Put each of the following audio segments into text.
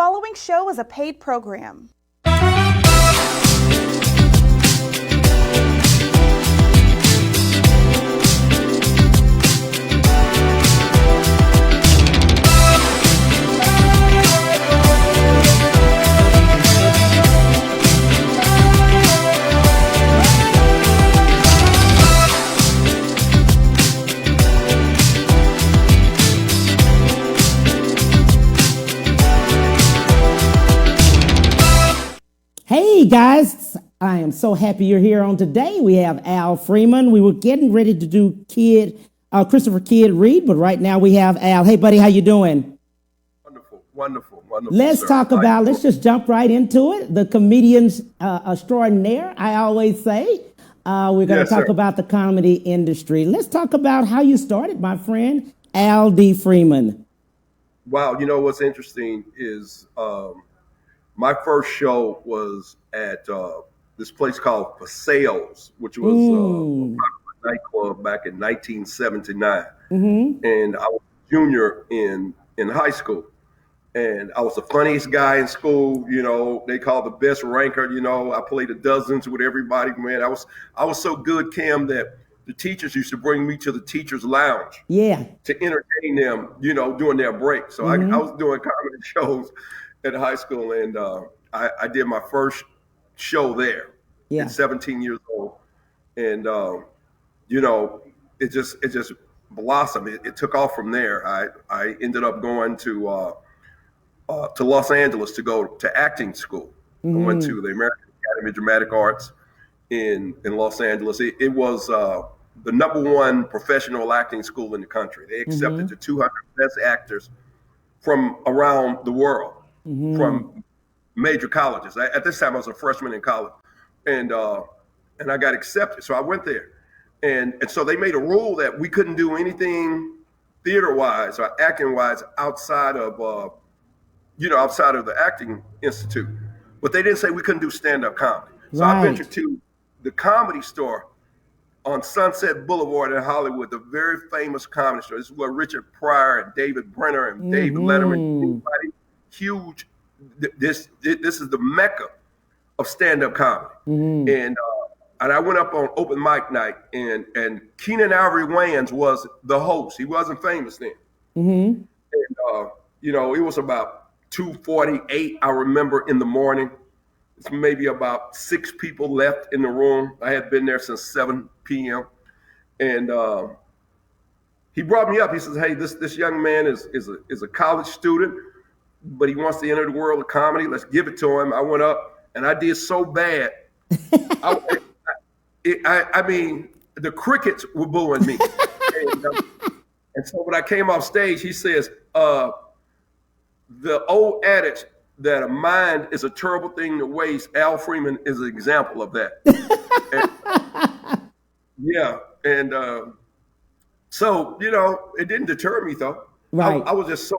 following show is a paid program. Hey guys, I am so happy you're here on today. We have Al Freeman. We were getting ready to do Christopher Kid Reid, but right now we have Al. Hey buddy, how you doing? Wonderful. Let's let's just jump right into it. The comedians extraordinaire, I always say. We're going to talk about the comedy industry. Let's talk about how you started, my friend, Al D. Freeman. Wow, you know what's interesting is my first show was at this place called For Sales, which was a nightclub back in 1979. And I was a junior in high school. And I was the funniest guy in school. You know, they called the best ranker. You know, I played the dozens with everybody. Man, I was so good, Cam, that the teachers used to bring me to the teachers' lounge. Yeah. To entertain them, you know, during their break. So I was doing comedy shows at high school, and I did my first show there at 17 years old, and you know, it just blossomed. It took off from there. I ended up going to Los Angeles to go to acting school. I went to the American Academy of Dramatic Arts in Los Angeles. It was the #1 professional acting school in the country. They accepted the 200 best actors from around the world. From major colleges. At this time, I was a freshman in college, and I got accepted. So I went there, and so they made a rule that we couldn't do anything theater-wise or acting-wise outside of the acting institute. But they didn't say we couldn't do stand-up comedy. So I ventured to the Comedy Store on Sunset Boulevard in Hollywood, the very famous comedy store. This is where Richard Pryor and David Brenner and David Letterman, anybody huge. This is the mecca of stand-up comedy, and I went up on open mic night, and Keenan Ivory Wayans was the host. He wasn't famous then, and you know, it was about 2:48. I remember in the morning. It's maybe about 6 people left in the room. I had been there since 7 p.m. and he brought me up. He says, "Hey, this young man is a college student, but he wants to enter the world of comedy. Let's give it to him." I went up and I did so bad. I mean, the crickets were booing me. And so when I came off stage, he says, the old adage that a mind is a terrible thing to waste, Al Freeman is an example of that. So, you know, it didn't deter me though. Right. I was just so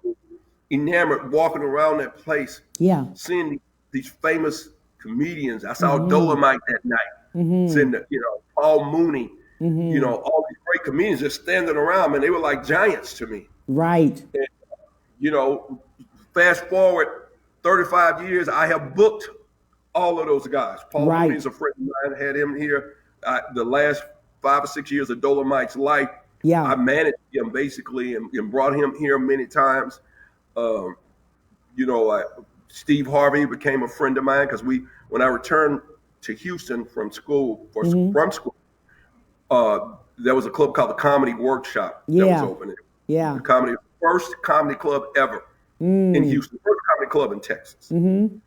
enamored walking around that place, seeing these famous comedians. I saw Dolomite that night, seeing Paul Mooney, you know, all these great comedians just standing around, and they were like giants to me. Right. And, you know, fast forward 35 years, I have booked all of those guys. Paul Mooney is a friend of mine. Had him here the last 5 or 6 years of Dolomite's life. Yeah. I managed him basically and brought him here many times. You know, Steve Harvey became a friend of mine because when I returned to Houston from school, there was a club called the Comedy Workshop that was open. Yeah. The first comedy club ever in Houston, first comedy club in Texas. And,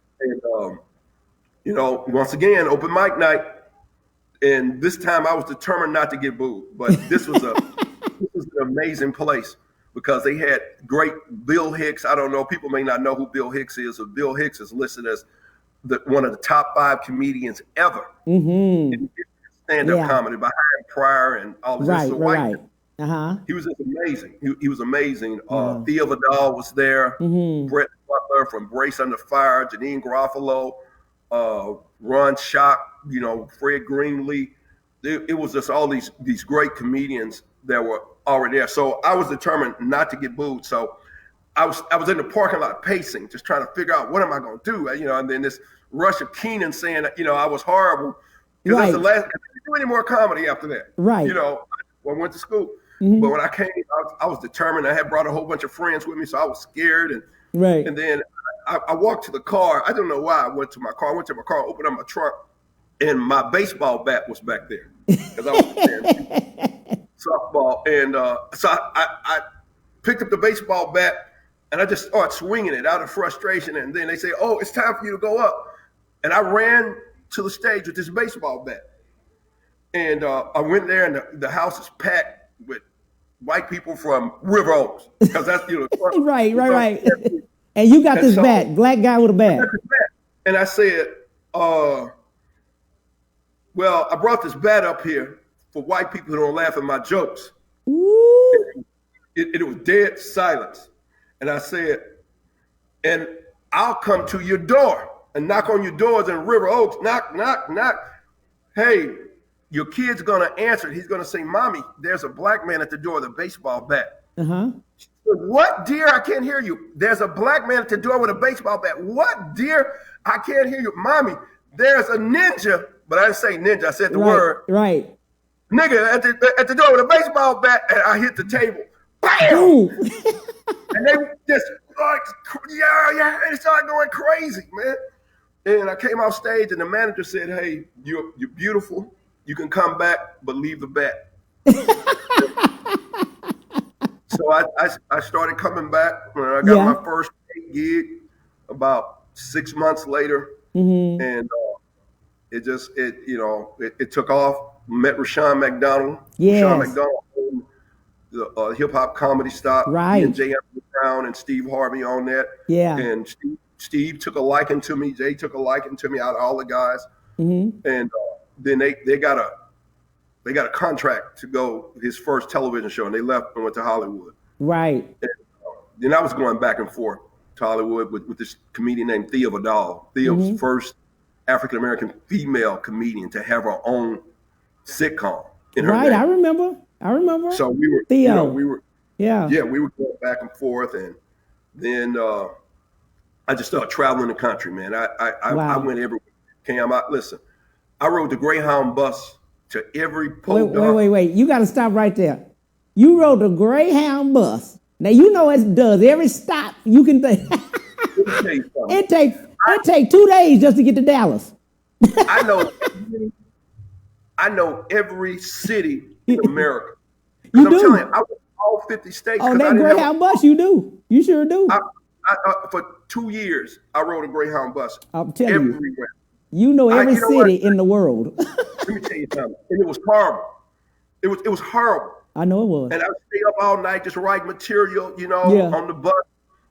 you know, once again, open mic night. And this time I was determined not to get booed, but this was an amazing place because they had great Bill Hicks. I don't know, people may not know who Bill Hicks is, but Bill Hicks is listed as one of the top 5 comedians ever in stand-up comedy behind Pryor and all of this. He was just amazing. He was amazing. Thea Vidal was there. Brett Butler from Brace Under Fire, Janine Garofalo, Ron Schock, you know, Fred Greenlee. It was just all these great comedians that were already there. So I was determined not to get booed. So I was in the parking lot pacing, just trying to figure out what am I going to do, and then this rush of Keenan saying, I was horrible because that's the last. I didn't do any more comedy after that, right? When I went to school, but when I came, I was determined. I had brought a whole bunch of friends with me, so I was scared, and then I walked to the car. I don't know why I went to my car. I went to my car, opened up my trunk, and my baseball bat was back there because I was playing softball, and so I picked up the baseball bat. And I just started swinging it out of frustration. And then they say, "Oh, it's time for you to go up." And I ran to the stage with this baseball bat. And I went there, and the house is packed with white people from River Oaks. Because that's, right. And you got this bat, black guy with a bat. And I said, well, I brought this bat up here for white people who don't laugh at my jokes. Ooh. It was dead silence. And I said, and I'll come to your door and knock on your doors in River Oaks. Knock, knock, knock. Hey, your kid's going to answer. He's going to say, "Mommy, there's a black man at the door with a baseball bat." Uh-huh. She said, "What, dear? I can't hear you." "There's a black man at the door with a baseball bat." "What, dear? I can't hear you." "Mommy, there's a ninja." But I didn't say ninja. I said the word. Right. "Nigga at the door with a baseball bat." And I hit the table. Bam! And they just like, yeah, and it started going crazy, man. And I came off stage, and the manager said, "Hey, you're beautiful. You can come back, but leave the bat." So I started coming back when I got my first gig about 6 months later, and it took off. Met Rushion McDonald. Yes. Rushion McDonald owned the hip hop comedy stop. Right. Me and J. Anthony Brown and Steve Harvey on that. Yeah. And Steve took a liking to me. Jay took a liking to me out of all the guys. And then they got a contract to go his first television show, and they left and went to Hollywood. Right. And then I was going back and forth to Hollywood with this comedian named Thea Vidal. Thea was the first African American female comedian to have her own sitcom in her name. I remember. So we were, Theo. we were going back and forth, and then I just started traveling the country, man. I went everywhere. Cam, listen, I rode the Greyhound bus to every Wait. You got to stop right there. You rode the Greyhound bus. Now, it does every stop you can think. It take 2 days just to get to Dallas. I know every city in America. You I'm do. telling you, I went all 50 states. On that Greyhound bus, you do. You sure do. For 2 years, I rode a Greyhound bus. I'm telling everywhere. You know every city in the world. Let me tell you something. And it was horrible. It was horrible. I know it was. And I would stay up all night just writing material, on the bus.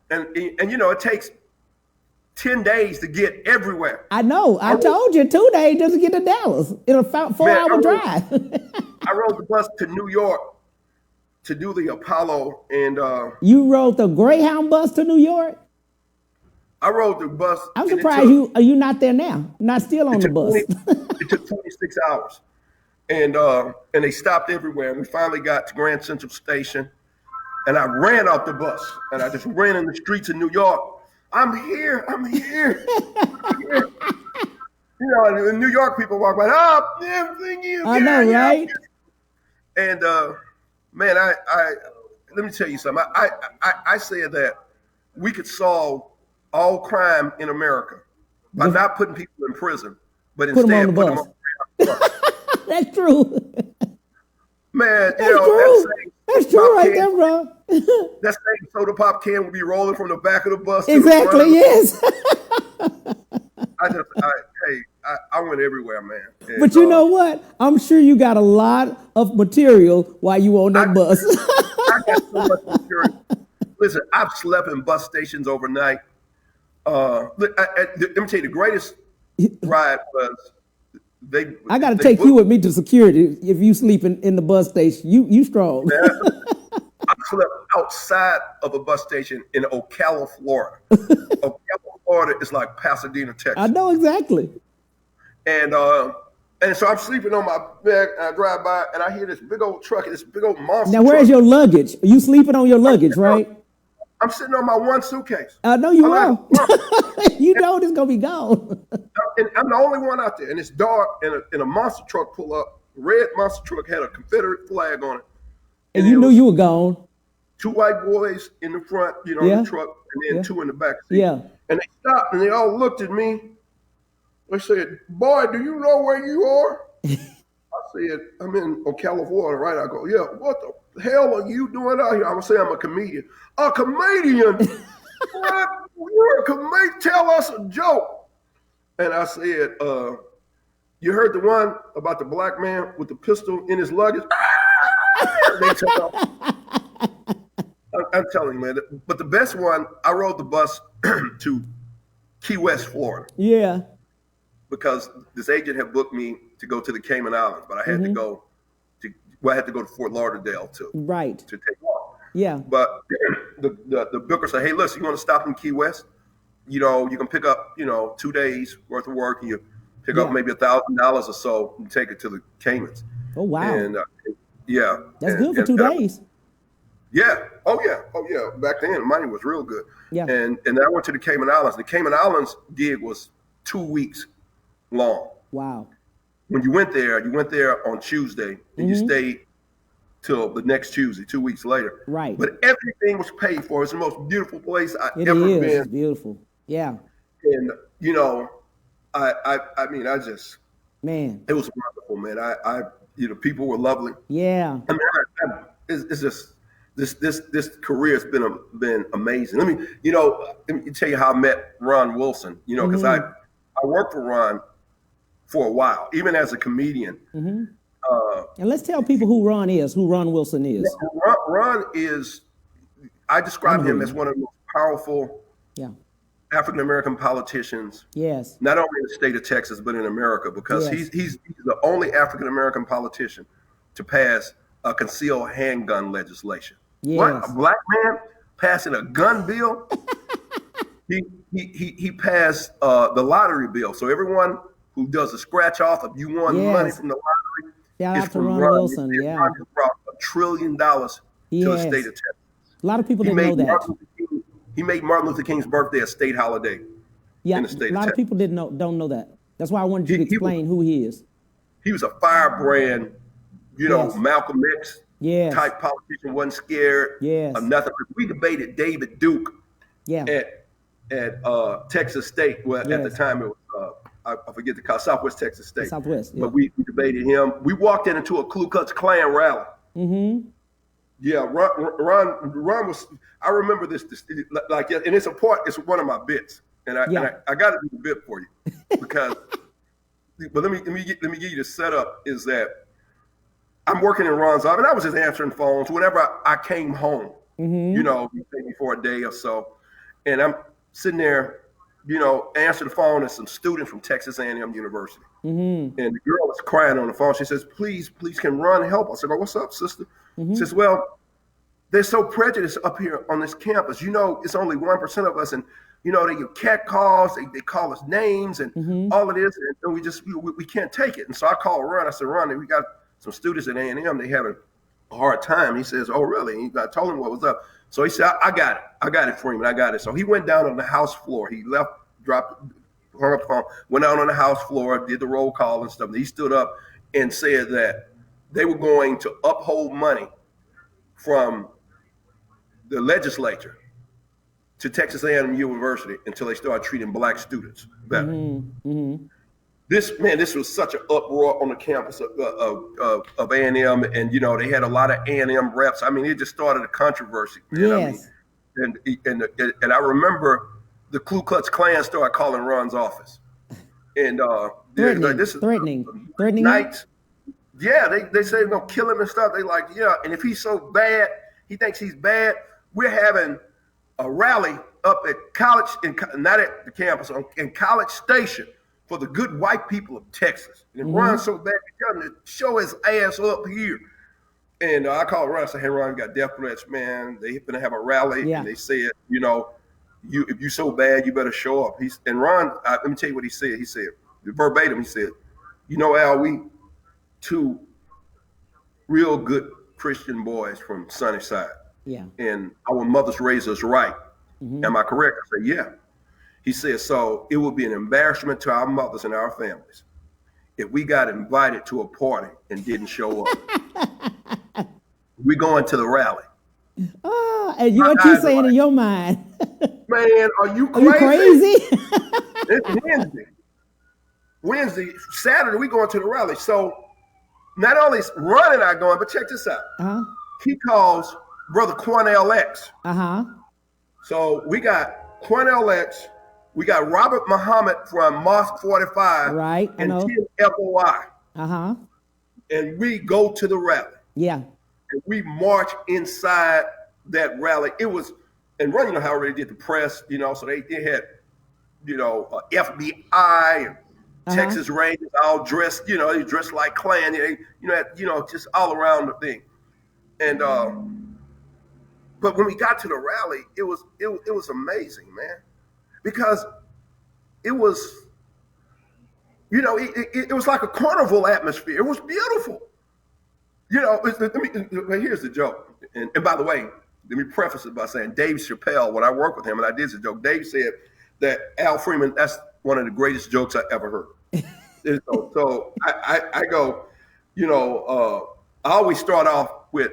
And it takes 10 days to get everywhere. I know. I told you 2 days just to get to Dallas. It's a 4-hour drive. I rode the bus to New York to do the Apollo, and you rode the Greyhound bus to New York? I rode the bus. I'm surprised you not there now. Not still on the bus. It took 26 hours. And they stopped everywhere. And we finally got to Grand Central Station. And I ran off the bus. And I just ran in the streets of New York. I'm here. I'm here. I'm here. And New York people walk by. Oh, thank you. I know, right? And man, I let me tell you something. I said that we could solve all crime in America by not putting people in prison, but instead put them on the bus. That's true. Man, that's true right there, bro. That same soda pop can will be rolling from the back of the bus. Exactly, yes. I went everywhere, man. And, but you know what? I'm sure you got a lot of material while you on that bus. I got so much material. Listen, I've slept in bus stations overnight. Let me tell you, the greatest ride was I got to take you with me to security if you sleep in the bus station. You strong. I slept outside of a bus station in Ocala, Florida. Ocala, Florida is like Pasadena, Texas. I know exactly. And so I'm sleeping on my bed, and I drive by, and I hear this big old truck, this big old monster. Now, where's your luggage? Are you sleeping on your luggage, right? I'm sitting on my one suitcase. I know you I'm will. You know it's gonna be gone. and I'm the only one out there, and it's dark, and a monster truck pull up. Red monster truck had a Confederate flag on it, And you knew you were gone. 2 white boys in the front, in the truck, and then 2 in the back seat. Yeah. And they stopped, and they all looked at me. They said, "Boy, do you know where you are?" I said, "I'm in Ocala, Florida, right?" I go, "Yeah, what the hell are you doing out here?" I would say I'm a comedian. A comedian? What? You're a comedian? Tell us a joke. And I said, "You heard the one about the black man with the pistol in his luggage?" They took off. I'm telling you, man. But the best one, I rode the bus to Key West, Florida. Yeah. Because this agent had booked me to go to the Cayman Islands, but I had to go to Fort Lauderdale to take off. Yeah. But the booker said, "Hey, listen, you want to stop in Key West? You can pick up 2 days worth of work, and you pick up maybe $1,000 or so and take it to the Caymans." Oh wow. And that's good for 2 days. Yeah. Oh yeah. Back then, the money was real good. Yeah. And then I went to the Cayman Islands. The Cayman Islands gig was 2 weeks long. Wow. When you went there on Tuesday, and you stayed till the next Tuesday, 2 weeks later. Right. But everything was paid for. It's the most beautiful place I've ever been. It's beautiful. Yeah. And I mean, I just, man, it was wonderful, man. People were lovely. Yeah. I mean, it's just this career has been amazing. Let me tell you how I met Ron Wilson. Because I worked for Ron for a while, even as a comedian. And let's tell people who Ron Wilson is. Ron is, I describe him as one of the most powerful African American politicians. Yes. Not only in the state of Texas, but in America, because he's the only African American politician to pass a concealed handgun legislation. Yes. What? A black man passing a gun bill? He passed the lottery bill. So everyone who does a scratch off, if you won money from the lottery, shout is out to from Ron Wilson. Yeah. Ron has brought $1 trillion to the state of Texas. A lot of people didn't know that. He made Martin Luther King's birthday a state holiday. Yeah, in the state a lot of people don't know that. That's why I wanted you to explain who he is. He was a firebrand, Malcolm X type politician, wasn't scared of nothing. We debated David Duke at Texas State. Well, at the time it was I forget the college, Southwest Texas State. Southwest, but we debated him. We walked into a Ku Klux Klan rally. Yeah, Ron was. I remember this like, and it's one of my bits, and I got to do the bit for you because. But let me give you the setup. Is that I'm working in Ron's office, and I was just answering phones whenever I came home. Maybe for a day or so, and I'm sitting there, answer the phone, and some students from Texas A&M University, and the girl is crying on the phone. She says, "Please, can Ron help us?" I go, "What's up, sister?" She says, "Well, they're so prejudiced up here on this campus. It's only 1% of us, and they give cat calls, they call us names, and all of this, and we can't take it." And so I called Ron. I said, "Ron, we got some students at A&M. They having a hard time." He says, "Oh, really?" And I told him what was up. So he said, I got it, Freeman. I got it." So he went down on the house floor. He left, hung up the phone, went out on the house floor, did the roll call and stuff. And he stood up and said that they were going to uphold money from the legislature to Texas A&M University until they started treating black students better. This was such an uproar on the campus of A&M, and they had a lot of A&M reps. I mean, it just started a controversy. Yes. And I remember the Ku Klux Klan started calling Ron's office, and threatening nights. Yeah, they say they're gonna kill him and stuff. They like, and if he's so bad, he thinks he's bad. We're having a rally up at college, not at the campus, in College Station for the good white people of Texas. And if Ron's so bad, tell him to show his ass up here. And I called Ron and said, "Hey, Ron, you got death threats, man. They're going to have a rally." And they said, if you're so bad, you better show up. And Ron, let me tell you what he said. He said, verbatim, he said, "Al, we two real good Christian boys from Sunnyside. Yeah. And our mothers raised us right. Mm-hmm. Am I correct? I said, yeah. He said, so it would be an embarrassment to our mothers and our families if we got invited to a party and didn't show up. We going to the rally. Oh, and what you saying in your mind? Man, are you crazy? Are you crazy? It's Wednesday, Saturday, we going to the rally. So not only is Ron and I going, but check this out. Uh-huh. He calls Brother Cornell X. Uh-huh. So we got Cornell X, we got Robert Muhammad from Mosque 45, right? And Tim FOI. Uh-huh. And we go to the rally. Yeah. And we march inside that rally. It was, and Ron, you know how they did the press, you know, so they had, you know, FBI and Texas Rangers all dressed, you know, they dressed like Klan, they, just all around the thing. And but when we got to the rally, it was amazing, man, because it was, you know, it was like a carnival atmosphere. It was beautiful. You know, here's the joke. And by the way, let me preface it by saying Dave Chappelle, when I worked with him and I did the joke, Dave said that Al Freeman, that's one of the greatest jokes I ever heard. So I go, you know, I always start off with,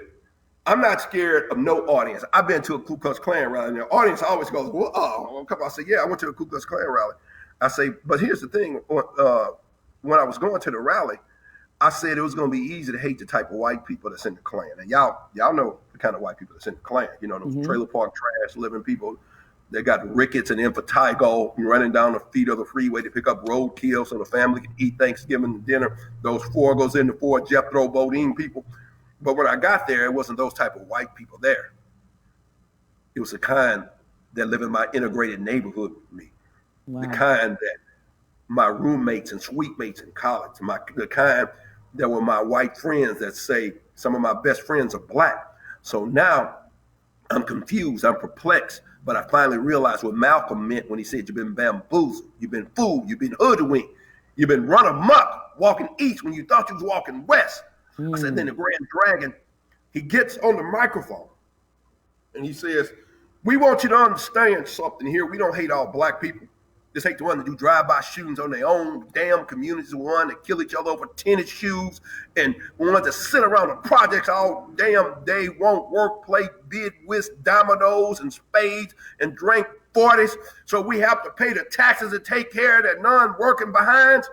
I'm not scared of no audience. I've been to a Ku Klux Klan rally, and the audience always goes, well, I say, yeah, I went to a Ku Klux Klan rally. I say, but here's the thing. When I was going to the rally, I said it was going to be easy to hate the type of white people that's in the Klan. And y'all know the kind of white people that's in the Klan. You know, those trailer park trash living people. They got rickets and impetigo running down the feet of the freeway to pick up roadkill so the family can eat Thanksgiving dinner. Those 4 goes into 4 Jethro Bodine people. But when I got there, it wasn't those type of white people there. It was the kind that live in my integrated neighborhood with me. Wow. The kind that my roommates and suite mates in college, the kind that were my white friends that say some of my best friends are black. So now I'm confused, I'm perplexed, but I finally realized what Malcolm meant when he said you've been bamboozled, you've been fooled, you've been hoodwinked, you've been run amok, walking east when you thought you was walking west. I said, then the Grand Dragon, he gets on the microphone and he says, we want you to understand something here. We don't hate all black people. Just hate the one that do drive-by shootings on their own damn communities, the one that kill each other over tennis shoes, and the ones that sit around the projects all damn day, won't work, play bid whist, dominoes and spades, and drink 40s. So we have to pay the taxes to take care of that non-working behinds.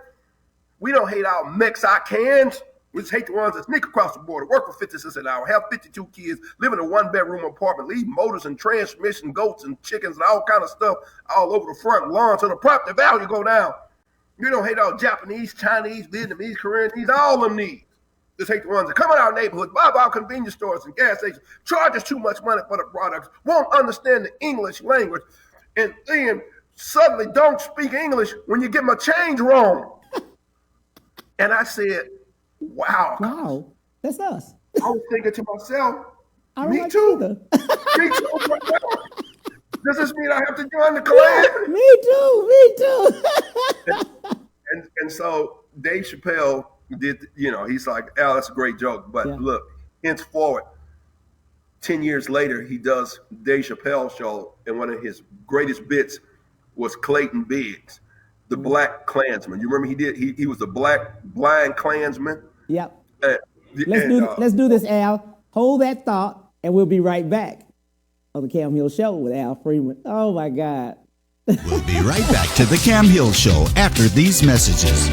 We don't hate our Mexicans. We just hate the ones that sneak across the border, work for 50 cents an hour, have 52 kids, live in a 1-bedroom apartment, leave motors and transmission, goats and chickens and all kind of stuff all over the front lawn so the property value go down. You don't hate all Japanese, Chinese, Vietnamese, Korean, all them needs. Just hate the ones that come in our neighborhood, buy our convenience stores and gas stations, charge us too much money for the products, won't understand the English language, and then suddenly don't speak English when you get my change wrong. And I said, wow, that's us. I was thinking to myself, me too. Me too. Does this mean I have to join the Klan? Me too. And so Dave Chappelle did, you know, he's like, Al, that's a great joke. But look, henceforward, 10 years later, he does Dave Chappelle show, and one of his greatest bits was Clayton Biggs, the Black Klansman. You remember he was the black blind Klansman? Yep. Let's do this, Al. Hold that thought, and we'll be right back on the Cam Hill Show with Al Freeman. Oh, my God. We'll be right back to the Cam Hill Show after these messages.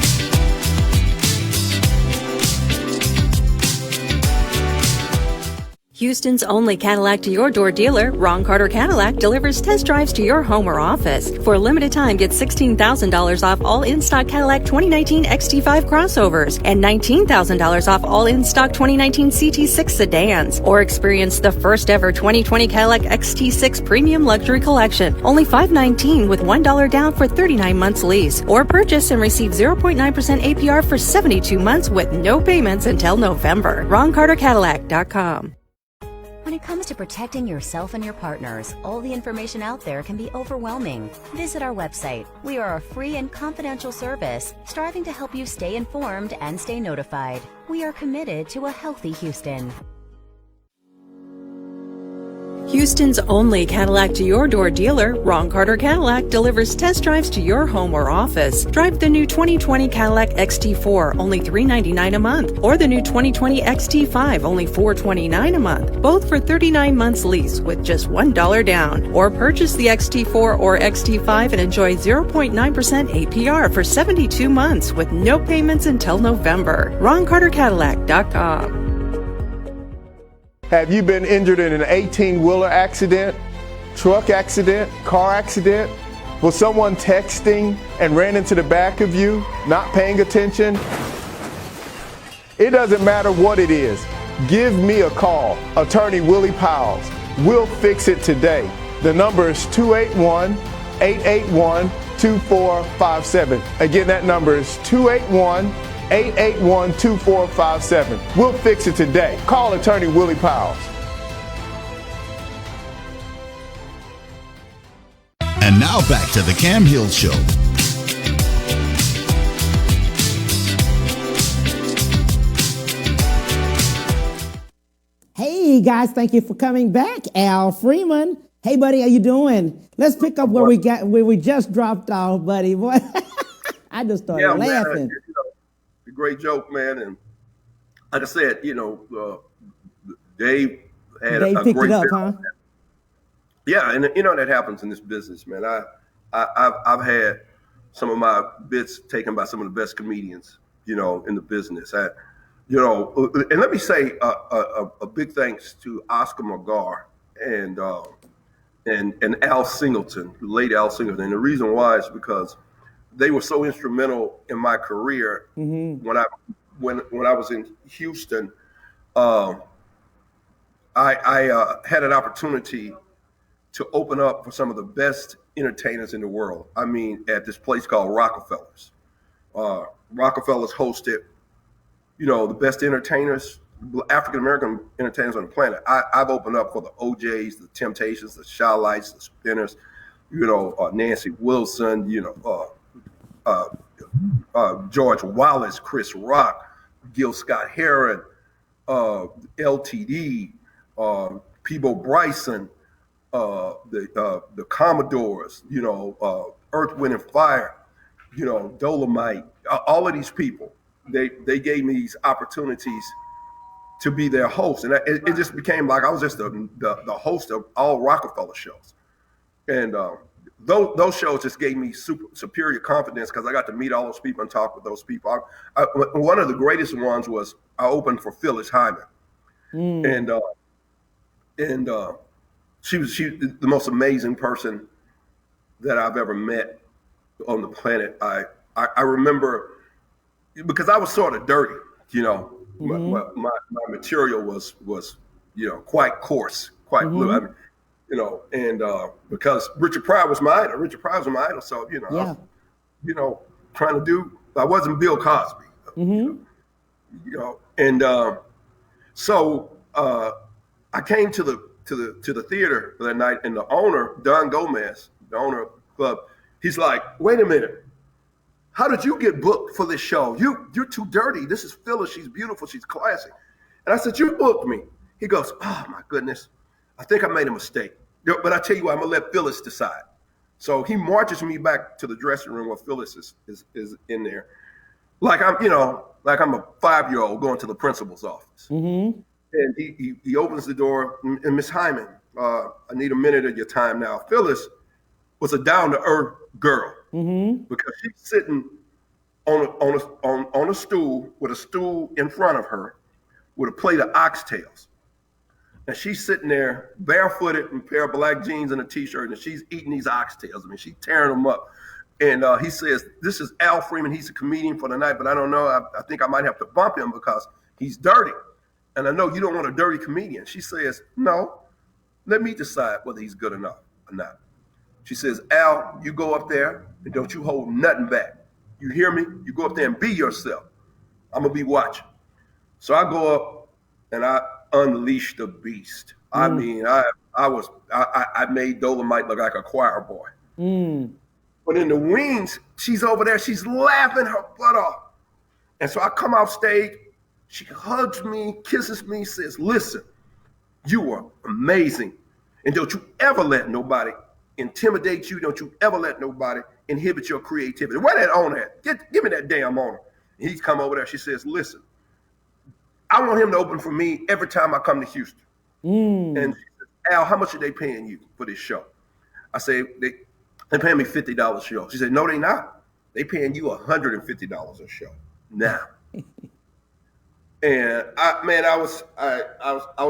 Houston's only Cadillac to your door dealer, Ron Carter Cadillac, delivers test drives to your home or office. For a limited time, get $16,000 off all in-stock Cadillac 2019 XT5 crossovers and $19,000 off all in-stock 2019 CT6 sedans. Or experience the first ever 2020 Cadillac XT6 Premium Luxury Collection. Only $519 with $1 down for 39 months lease. Or purchase and receive 0.9% APR for 72 months with no payments until November. RonCarterCadillac.com. When it comes to protecting yourself and your partners, all the information out there can be overwhelming. Visit our website. We are a free and confidential service, striving to help you stay informed and stay notified. We are committed to a healthy Houston. Houston's only Cadillac to your door dealer, Ron Carter Cadillac, delivers test drives to your home or office. Drive the new 2020 Cadillac XT4, only $399 a month, or the new 2020 XT5, only $429 a month, both for 39 months lease with just $1 down. Or purchase the XT4 or XT5 and enjoy 0.9% APR for 72 months with no payments until November. RonCarterCadillac.com. Have you been injured in an 18-wheeler accident, truck accident, car accident? Was someone texting and ran into the back of you, not paying attention? It doesn't matter what it is. Give me a call, Attorney Willie Powles. We'll fix it today. The number is 281-881-2457. Again, that number is 281-881-2457. We'll fix it today. Call Attorney Willie Powles. And now back to the Cam Hill Show. Hey guys, thank you for coming back. Al Freeman. Hey buddy, how you doing? Let's pick up where we just dropped off, buddy. Boy, I just started laughing. Man, a great joke, man. And like I said, Dave had a picked great it up, huh? Yeah, and that happens in this business, man. I've had some of my bits taken by some of the best comedians, in the business. And let me say a big thanks to Oscar McGar and Al Singleton, the late Al Singleton. And the reason why is because they were so instrumental in my career. When I was in Houston. I had an opportunity to open up for some of the best entertainers in the world. I mean, at this place called Rockefeller's. Rockefeller's hosted, the best entertainers, African-American entertainers on the planet. I've opened up for the OJs, the Temptations, the Shy-Lights, the Spinners, Nancy Wilson, George Wallace, Chris Rock, Gil Scott-Heron, LTD, Peebo Bryson, the Commodores, Earth, Wind and Fire, Dolomite, all of these people, they gave me these opportunities to be their host. And it just became like I was just the host of all Rockefeller shows. And those shows just gave me superior confidence because I got to meet all those people and talk with those people. One of the greatest ones was I opened for Phyllis Hyman. And she was the most amazing person that I've ever met on the planet. I remember, because I was sort of dirty, my material was quite coarse, quite blue. I mean, and because Richard Pryor was my idol. So, trying to do, I wasn't Bill Cosby, and so I came to the theater that night, and the owner, Don Gomez, the owner of the club, he's like, "Wait a minute, how did you get booked for this show? You're too dirty. This is Phyllis. She's beautiful. She's classy." And I said, "You booked me." He goes, "Oh my goodness, I think I made a mistake. But I tell you what, I'm gonna let Phyllis decide." So he marches me back to the dressing room where Phyllis is in there, like I'm a 5-year-old going to the principal's office. And he opens the door, and Miss Hyman, I need a minute of your time now. Phyllis was a down-to-earth girl because she's sitting on a stool with a stool in front of her with a plate of oxtails. And she's sitting there barefooted in a pair of black jeans and a T-shirt, and she's eating these oxtails. I mean, she's tearing them up. And he says, "This is Al Freeman. He's a comedian for the night, but I don't know. I think I might have to bump him because he's dirty. And I know you don't want a dirty comedian." She says, "No, let me decide whether he's good enough or not." She says, "Al, you go up there and don't you hold nothing back. You hear me? You go up there and be yourself. I'm going to be watching." So I go up and I unleashed the beast. I mean, I made Dolomite look like a choir boy. But in the wings, she's over there, she's laughing her butt off. And so I come off stage, she hugs me, kisses me, says, "Listen, you are amazing. And don't you ever let nobody intimidate you. Don't you ever let nobody inhibit your creativity. Where that owner at? Give me that damn owner. And he's come over there. She says, listen, I want him to open for me every time I come to Houston. And she says, Al, how much are they paying you for this show? I say, they're paying me $50 a show. She said, no, they not. They paying you $150 a show now. And I was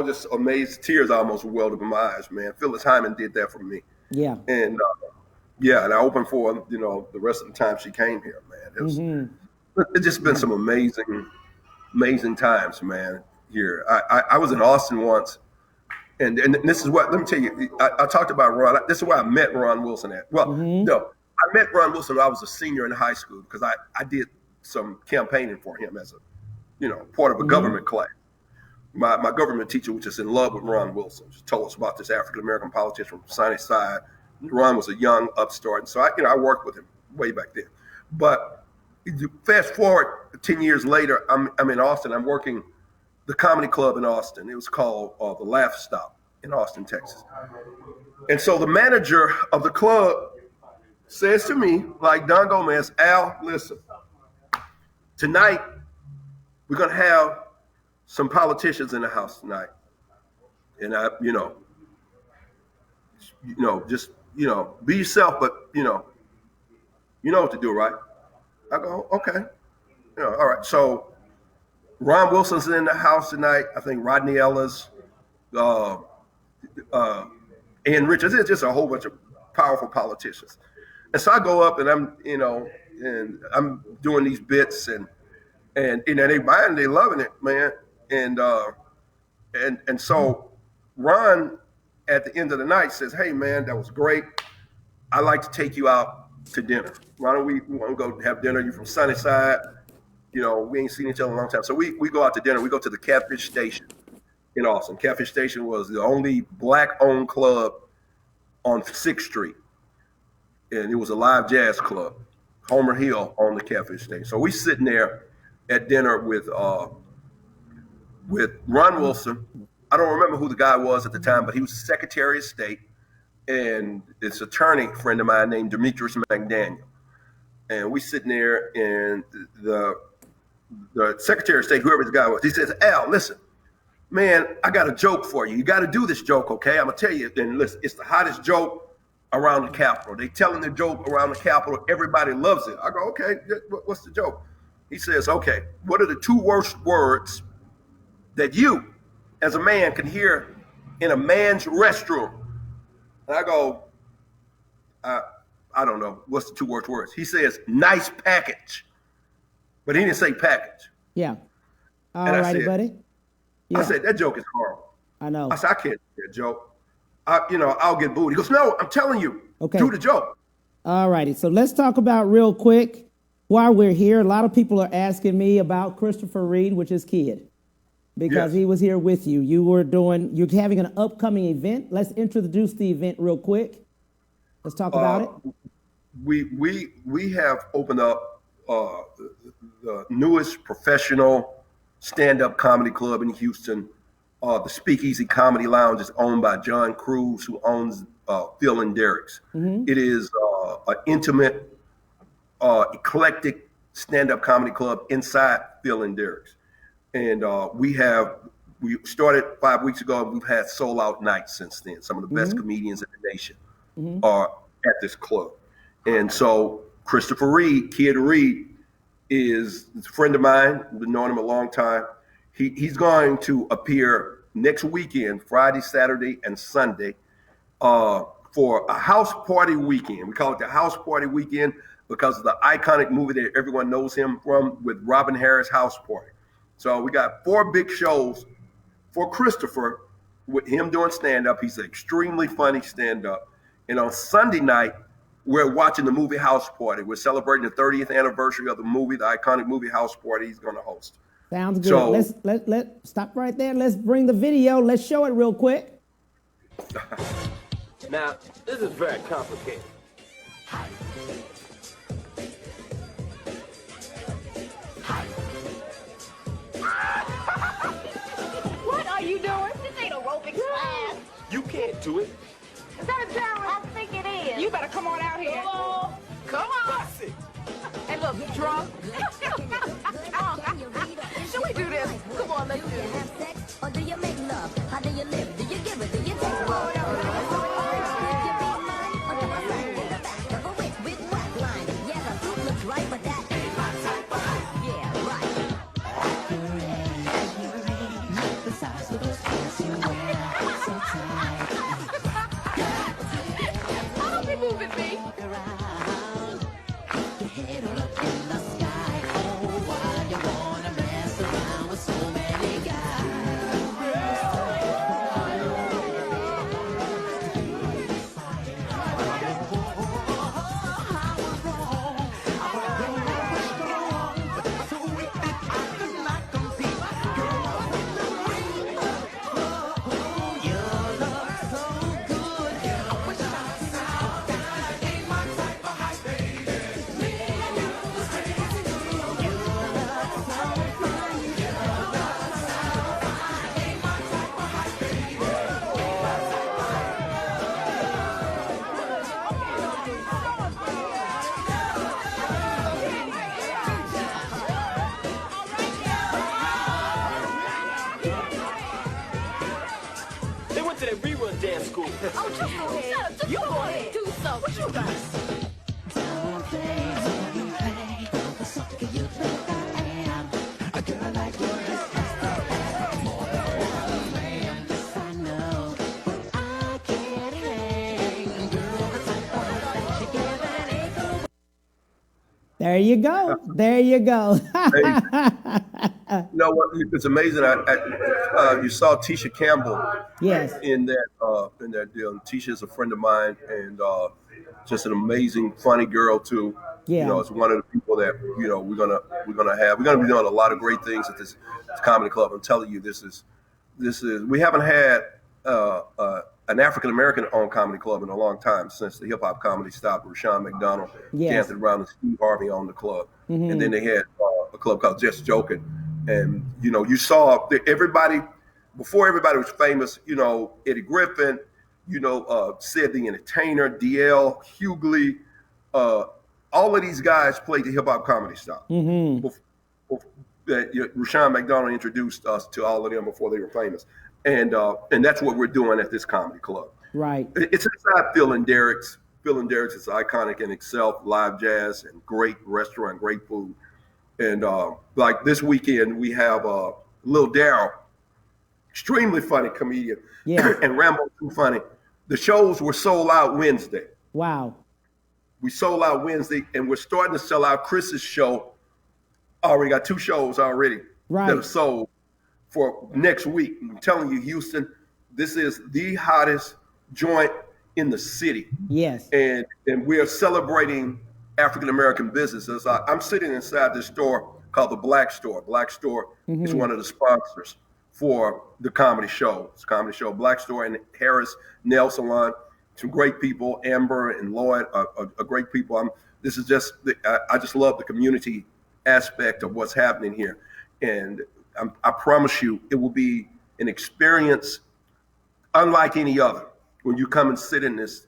just amazed. Tears almost welled up in my eyes, man. Phyllis Hyman did that for me. Yeah. And and I opened for her, the rest of the time she came here, man. It's just been some amazing times, man. Here, I was in Austin once, and this is what, let me tell you. I talked about Ron. This is where I met Ron Wilson at. Well, no, I met Ron Wilson when I was a senior in high school because I did some campaigning for him as a part of a government class. My government teacher was just in love with Ron Wilson. Just told us about this African American politician from Sunnyside. Ron was a young upstart, and so I worked with him way back then. But fast forward 10 years later, I'm in Austin. I'm working the comedy club in Austin. It was called the Laugh Stop in Austin, Texas. And so the manager of the club says to me, like Don Gomez, Al, listen, tonight we're gonna have some politicians in the house tonight, and just be yourself, but you know what to do, right? I go, okay, all right. So Ron Wilson's in the house tonight. I think Rodney Ellis, Ann Richards. It's just a whole bunch of powerful politicians. And so I go up and and I'm doing these bits and they buying, they loving it, man. And so Ron at the end of the night says, hey man, that was great. I'd like to take you out to dinner. Why don't we want to go have dinner? You're from Sunnyside. We ain't seen each other in a long time. So we go out to dinner. We go to the Catfish Station in Austin. Catfish Station was the only black-owned club on 6th Street. And it was a live jazz club. Homer Hill on the Catfish Station. So we sitting there at dinner with Ron Wilson. I don't remember who the guy was at the time, but he was the Secretary of State. And this attorney friend of mine named Demetrius McDaniel. And we sitting there, and the Secretary of State, whoever the guy was, he says, Al, listen, man, I got a joke for you. You got to do this joke, okay? I'm going to tell you. And listen, it's the hottest joke around the Capitol. They telling the joke around the Capitol. Everybody loves it. I go, okay, what's the joke? He says, okay, what are the 2 worst words that you, as a man, can hear in a man's restroom? And I go, I don't know. What's the 2 worst words? He says, nice package. But he didn't say package. Yeah. All righty, buddy. Yeah. I said, that joke is horrible. I know. I said, I can't do that joke. I'll get booed. He goes, no, I'm telling you. Okay. Do the joke. All righty. So let's talk about real quick, while we're here, a lot of people are asking me about Christopher Reid, which is kid, because he was here with you. You're having an upcoming event. Let's introduce the event real quick. Let's talk about it. We have opened up the newest professional stand-up comedy club in Houston. The Speakeasy Comedy Lounge is owned by John Cruz, who owns Phil and Derek's. It is an intimate, eclectic stand-up comedy club inside Phil and Derek's. And we started 5 weeks ago, and we've had sold-out nights since then. Some of the best comedians in the nation are at this club. And so Christopher Reid, Kid Reid, is a friend of mine. I've been knowing him a long time. He's going to appear next weekend, Friday, Saturday, and Sunday, for a house party weekend. We call it the house party weekend because of the iconic movie that everyone knows him from with Robin Harris, House Party. So we got 4 big shows for Christopher with him doing stand-up. He's an extremely funny stand-up. And on Sunday night, we're watching the movie House Party. We're celebrating the 30th anniversary of the movie, the iconic movie House Party he's going to host. Sounds good. So, let's stop right there. Let's bring the video. Let's show it real quick. Now, this is very complicated. What are you doing? This ain't aerobics class. You can't to it. Is that a challenge? I think it is. You better come on out here. Oh, come on. Bust it. Hey, look, you drunk? Should we do this? Come on, let's do Do you it. have sex or do you make love? How do you live? Do you give it? Do you take it? Right, but that ain't my type of life. Yeah, right. The size of those pants you wear, so tight. I don't be moving me. Walk around, your head all up in the sky. Oh, why you wanna mess around with so many guys? They went to that rerun dance school. Oh, just go ahead. Shut up. Just you go ahead. Do so. What you got? Don't play, the sucker you think I am. A girl like you just has to have more than one man. Yes, I know, but I can't hang. Girl, the type of that you give an acre. There you go. There you go. You know what? It's amazing. You saw Tisha Campbell Yes. in that deal. Tisha is a friend of mine and just an amazing, funny girl too. Yeah. You know, it's one of the people that we're gonna be doing a lot of great things at this comedy club. I'm telling you, this is we haven't had an African American owned comedy club in a long time since the hip hop comedy stopped. Rushion McDonald, Yes. Anthony Brown, and Steve Harvey owned the club, and then they had a club called Just Joking. And you saw everybody before everybody was famous. Eddie Griffin, Sid the Entertainer, DL Hughley, all of these guys played the hip hop comedy style. Rushion McDonald introduced us to all of them before they were famous, and that's what we're doing at this comedy club. Right. It's inside Phil and Derek's. Phil and Derek's is iconic in itself, live jazz and great restaurant, great food. And like this weekend, we have Lil Daryl, extremely funny comedian, Yeah. and Rambo too funny. The shows were sold out Wednesday. Wow. We sold out Wednesday, and we're starting to sell out Chris's show. Already got 2 shows already Right. that are sold for next week. I'm telling you, Houston, this is the hottest joint in the city. Yes. And we are celebrating African American businesses. I'm sitting inside this store called the Black Store. Black Store is one of the sponsors for the comedy show. It's a comedy show. Black Store and Harris Nail Salon. Some great people. Amber and Lloyd are great people. I just love the community aspect of what's happening here, and I promise you, it will be an experience unlike any other when you come and sit in this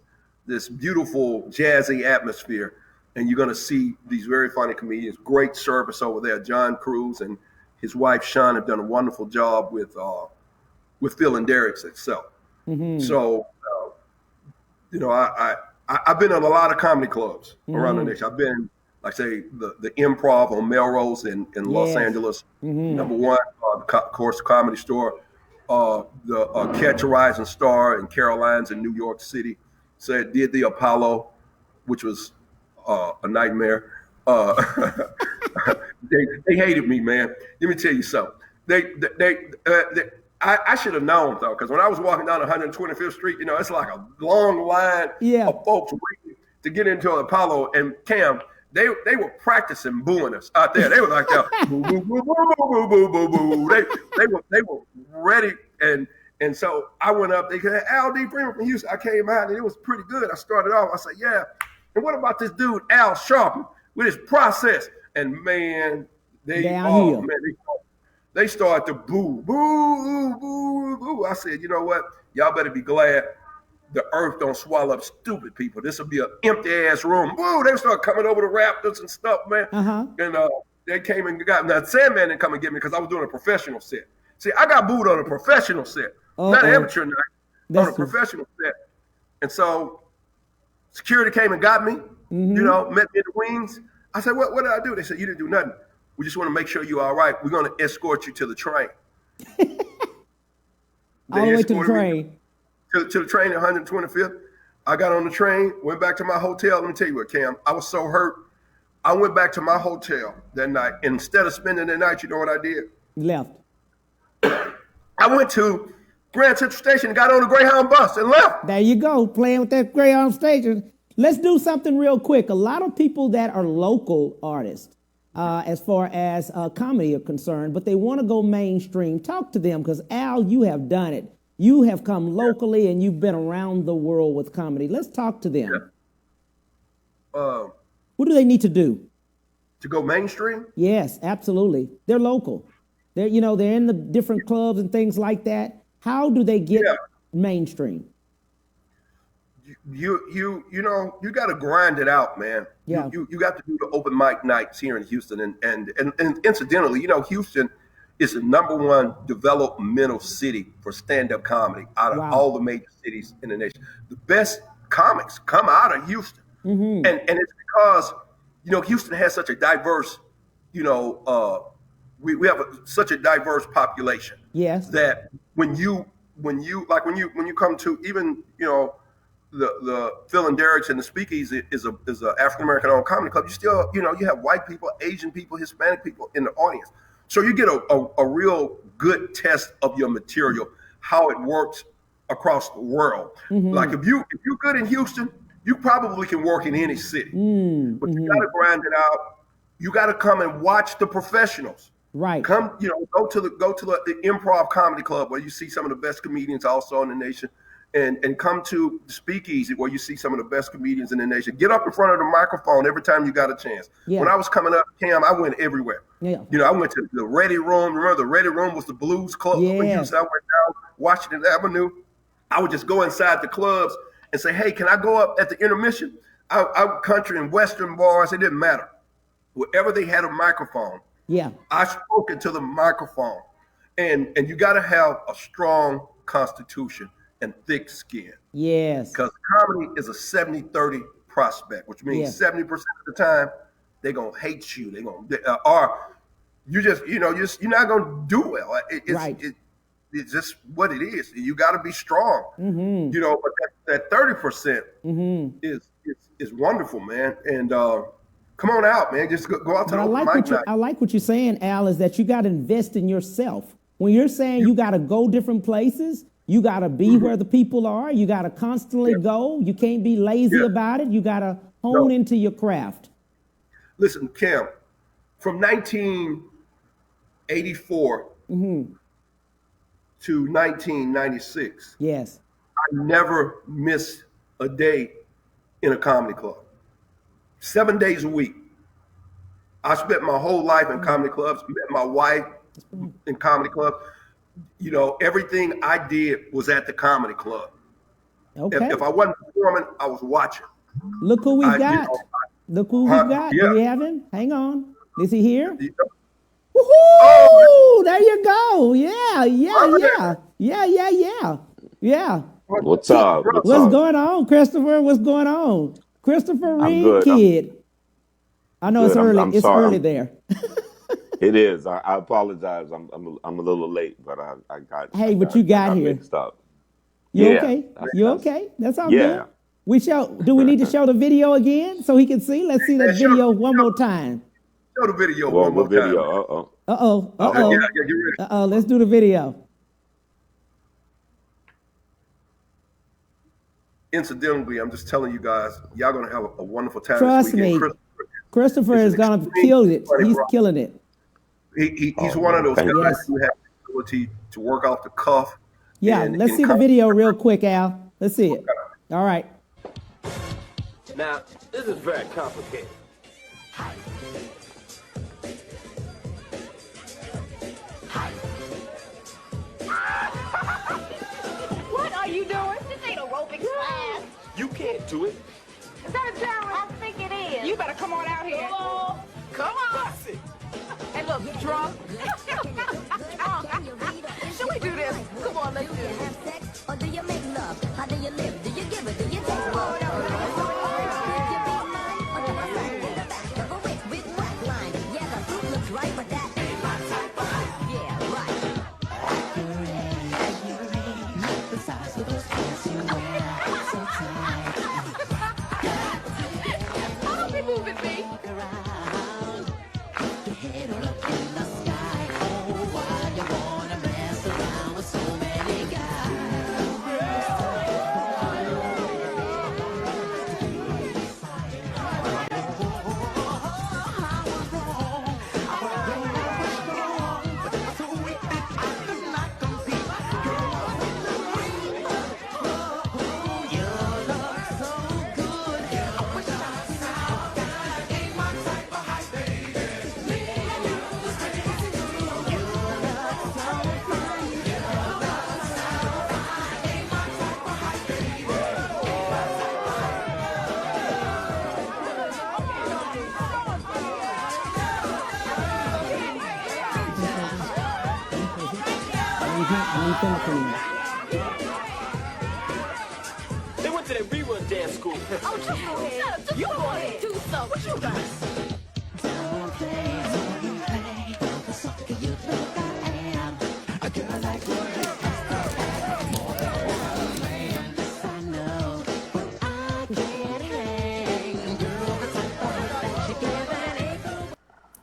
beautiful jazzy atmosphere. And you're going to see these very funny comedians. Great service over there. John Cruz and his wife Sean have done a wonderful job with Phil and Derek's itself. So, I've been in a lot of comedy clubs around the nation. I've been, like say, the Improv on Melrose in Los Angeles. Number one, of course, Comedy Store. The Catch a Rising Star in Caroline's in New York City. So it did the Apollo, which was a nightmare. They hated me, man. Let me tell you something. I should have known though, because when I was walking down 125th Street, it's like a long line of folks waiting to get into an Apollo. And Cam, they were practicing booing us out there. They were like, boo, boo, boo, boo, boo, boo, boo, boo. They were ready. And so I went up. They said, Al D. Freeman from Houston. I came out and it was pretty good. I started off. I said, yeah. And what about this dude, Al Sharpton, with his process? And man, they started to boo, boo, boo, boo. I said, you know what? Y'all better be glad the earth don't swallow up stupid people. This will be an empty ass room. Woo! They start coming over the Raptors and stuff, man. And they came and got now. Sandman didn't come and get me because I was doing a professional set. See, I got booed on a professional set, not an amateur night, on a professional set. And so security came and got me. You know, met me in the wings. I said, what did I do? They said, you didn't do nothing. We just want to make sure you're all right. We're going to escort you to the train. All the way to the train. To the train at 125th. I got on the train, went back to my hotel. Let me tell you what, Cam, I was so hurt. I went back to my hotel that night. And instead of spending the night, you know what I did? Left. I went to Grand Central Station and got on the Greyhound bus and left. There you go, playing with that Greyhound station. Let's do something real quick. A lot of people that are local artists, as far as comedy are concerned, but they want to go mainstream. Talk to them, because Al, you have done it. You have come locally and you've been around the world with comedy. Let's talk to them. What do they need to do? To go mainstream? Yes, absolutely. They're local. They're in the different clubs and things like that. How do they get mainstream? You got to grind it out, man. Yeah. You got to do the open mic nights here in Houston, and incidentally, Houston is the #1 developmental city for stand-up comedy out of all the major cities in the nation. The best comics come out of Houston, and it's because Houston has such a diverse, we have such a diverse population. Yes. That when you come to even the Phil and Derek's and the Speakeasy is a African American owned comedy club. You still you have white people, Asian people, Hispanic people in the audience. So you get a real good test of your material, how it works across the world. Like if you're good in Houston, you probably can work in any city. But you got to grind it out. You got to come and watch the professionals. Right. Come, go to the Improv Comedy Club where you see some of the best comedians also in the nation. And come to the Speakeasy where you see some of the best comedians in the nation. Get up in front of the microphone every time you got a chance. Yeah. When I was coming up, Cam, I went everywhere. Yeah. I went to the Ready Room. Remember, the Ready Room was the blues club. Yeah. I went down Washington Avenue. I would just go inside the clubs and say, hey, can I go up at the intermission? I country and western bars, it didn't matter. Wherever they had a microphone, I spoke into the microphone. And you got to have a strong constitution and thick skin. Yes. Because comedy is a 70-30 prospect, which means 70% of the time they're gonna hate you. They're gonna or you just you're not gonna do well. It's just what it is. You got to be strong. But that 30% is wonderful, man. And come on out, man. Just go out to the open mic night. I like what you're saying, Al, is that you got to invest in yourself. When you're saying you got to go different places. You got to be where the people are. You got to constantly go. You can't be lazy about it. You got to hone into your craft. Listen, Cam, from 1984 to 1996, yes, I never missed a day in a comedy club. 7 days a week. I spent my whole life in comedy clubs, met my wife in comedy clubs. Everything I did was at the comedy club. Okay. If I wasn't performing, I was watching. Look who we got. Look who we got. Do we have him? Hang on. Is he here? Woohoo! Oh, there you go. Yeah. What's up? What's going on, Christopher? What's going on? Christopher Reid, kid. I know it's early. It's early there. It is. I apologize. I'm a little late, but I got. Hey, but you got here. Mixed up. You okay? You okay? That's all good. Do we need to show the video again so he can see? Let's see that video one more time. Show the video one more time. Let's do the video. Incidentally, I'm just telling you guys, y'all gonna have a wonderful time. Trust me, Christopher is gonna kill it. He's killing it. He's one of those guys who has the ability to work off the cuff. Yeah, let's see the video real quick, Al. Let's see it. All right. Now, this is very complicated. What are you doing? This ain't aerobics acrobatic class. You can't do it. Is that a challenge? I think it is. You better come on out here. Come on. Bust it. Hey, look, drunk. Should we do this? Come on, let's do it. Have sex or do you make love? How do you live? Do you give it? Do you take what? Would you be mine or do I slide in the back of a whip with black line? Yeah, the fruit looks right, but that ain't my type of. Yeah, right. The size of those pants you wear so tight. Don't be moving me. Around, your head all up in the sky. Oh, why you wanna mess around with so many They went to that rerun dance school. Oh, just go ahead. Shut up. You go ahead. Do so. What you got? Don't play, don't play, the sucker you think I am. A girl like you is more than one man. Yes, I know, but I can't hang. Girl, the type of that you give an echo.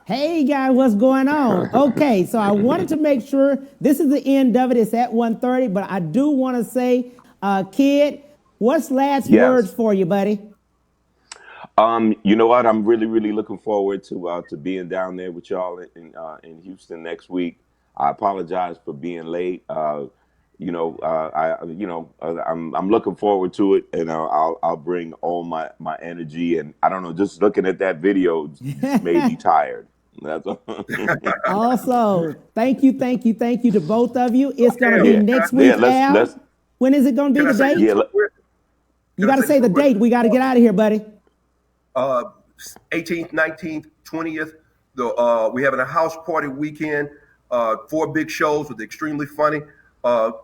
Hey guys, what's going on? Okay, so I wanted to make sure this is the end of it. It's at 1:30, but I do want to say, Kid, what's last Yes. words for you, buddy? You know what? I'm really, really looking forward to being down there with y'all in Houston next week. I apologize for being late. I'm looking forward to it, and I'll bring all my energy. And I don't know, just looking at that video just made me tired. That's all. Also, thank you to both of you. It's going to be next week, Al. let's When is it going to be, the date? yeah. You got to say the date. We got to get out of here, buddy. 18th, 19th, 20th. We having a house party weekend. 4 big shows with extremely funny.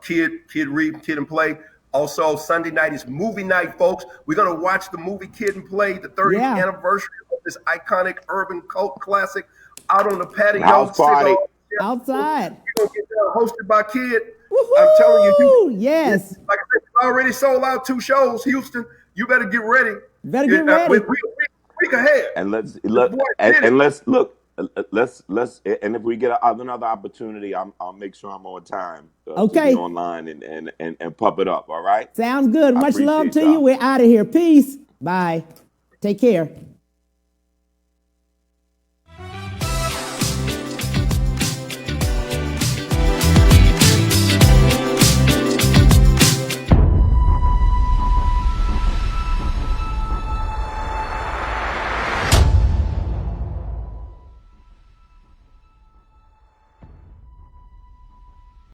Kid Reid, Kid and Play. Also, Sunday night is movie night, folks. We're gonna watch the movie Kid and Play, the 30th anniversary of this iconic urban cult classic, out on the patio. House party. Outside. We're gonna get hosted by Kid. Woo-hoo! I'm telling you, yes. like I said, we already sold out 2 shows. Houston, you better get ready. Better get ready. Week ahead. And let's look. And if we get another opportunity, I'll make sure I'm on time. To be online and pump it up. All right. Sounds good. Much love to you. We're out of here. Peace. Bye. Take care.